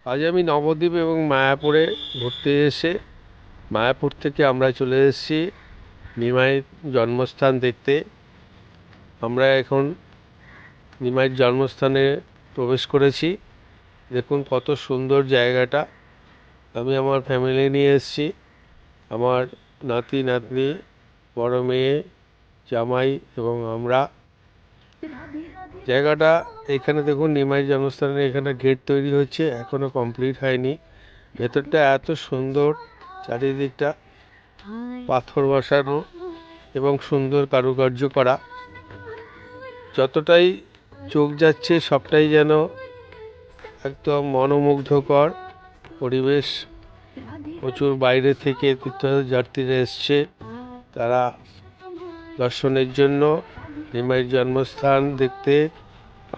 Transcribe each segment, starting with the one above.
আজ আমি নবদ্বীপ এবং মায়াপুরে ঘুরতে এসে মায়াপুর থেকে আমরা চলে এসেছি নিমাইয়ের জন্মস্থান দেখতে। আমরা এখন নিমাইয়ের জন্মস্থানে প্রবেশ করেছি। দেখুন কত সুন্দর জায়গাটা। আমি আমার ফ্যামিলি নিয়ে এসেছি, আমার নাতি নাতনি, বড় মেয়ে, জামাই এবং আমরা। জায়গাটা এখানে দেখুন, নিমাই জন্মস্থানের এখানে গেট তৈরি হচ্ছে, এখনো কমপ্লিট হয়নি। ভেতরটা এত সুন্দর, চারিদিকটা পাথর বসানো এবং সুন্দর কারুকার্য করা। যতটাই চোখ যাচ্ছে সবটাই যেন একদম মনোমুগ্ধকর পরিবেশ। প্রচুর বাইরে থেকে তীর্থযাত্রীরা এসছে, তারা দর্শনের জন্য নিমাইয়ের জন্মস্থান দেখতে।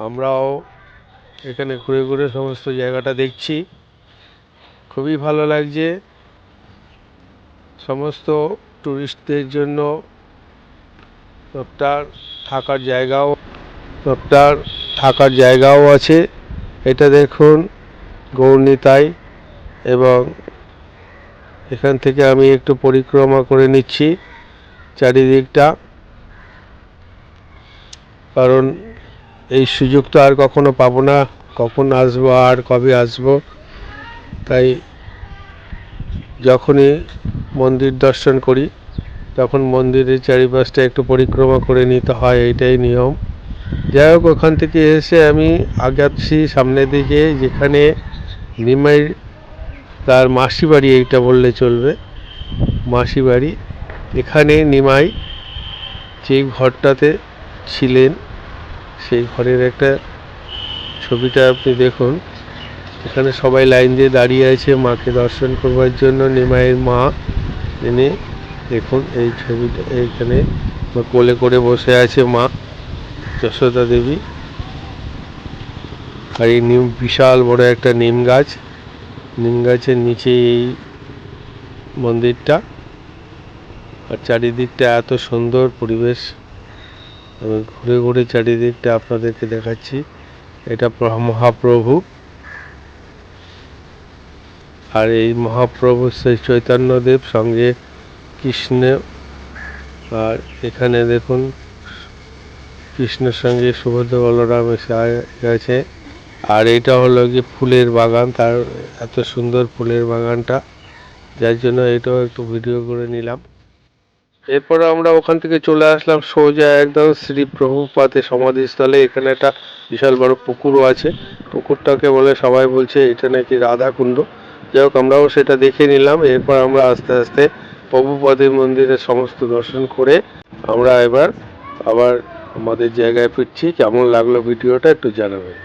আমরাও এখানে ঘুরে ঘুরে সমস্ত জায়গাটা দেখছি, খুবই ভালো লাগছে। সমস্ত টুরিস্টদের জন্য থাকার জায়গাও আছে। এটা দেখুন গৌরনিতাই, এবং এখান থেকে আমি একটু পরিক্রমা করে নিচ্ছি চারিদিকটা, কারণ এই সুযোগ তো আর কখনো পাবো না। কখন আসবো আর কবে আসবো, তাই যখনই মন্দির দর্শন করি তখন মন্দিরের চারিপাশটা একটু পরিক্রমা করে নিতে হয়, এইটাই নিয়ম। যাই হোক, ওখান থেকে এসে আমি আগাচ্ছি সামনের দিকে, যেখানে নিমাইয়ের তার মাসি বাড়ি, এইটা বললে চলবে, মাসি বাড়ি। এখানে নিমাই যে ঘরটাতে ছিলেন সেই ঘরের একটা ছবিটা আপনি দেখুন। এখানে সবাই লাইন দিয়ে দাঁড়িয়ে আছে মাকে দর্শন করবার জন্য। নিমাইয়ের মা, তিনি দেখুন এই ছবিটা, এইখানে কোলে করে বসে আছে মা যশোদা দেবী। আর এই বিশাল বড় একটা নিম গাছ, নিম গাছের নিচে এই মন্দিরটা। আর চারিদিকটা এত সুন্দর পরিবেশ, আমি ঘুরে ঘুরে চারিদিকটা আপনাদেরকে দেখাচ্ছি। এটা মহাপ্রভু, আর এই মহাপ্রভু শ্রী চৈতন্যদেব, সঙ্গে কৃষ্ণ। আর এখানে দেখুন কৃষ্ণের সঙ্গে সুভদ্রা বলরাম এসে গেছে। আর এটা হলো কি ফুলের বাগান, তার এত সুন্দর ফুলের বাগানটা, যার জন্য এটাও একটু ভিডিও করে নিলাম। এরপরে আমরা ওখান থেকে চলে আসলাম সোজা একদম শ্রী প্রভুপাদের সমাধিস্থলে। এখানে একটা বিশাল বড় পুকুরও আছে, পুকুরটাকে বলে সবাই বলছে এটা নাকি রাধা কুণ্ড। যাই হোক, আমরাও সেটা দেখে নিলাম। এরপর আমরা আস্তে আস্তে প্রভুপাদের মন্দিরের সমস্ত দর্শন করে আমরা এবার আবার আমাদের জায়গায় ফিরছি। কেমন লাগলো ভিডিওটা একটু জানাবেন।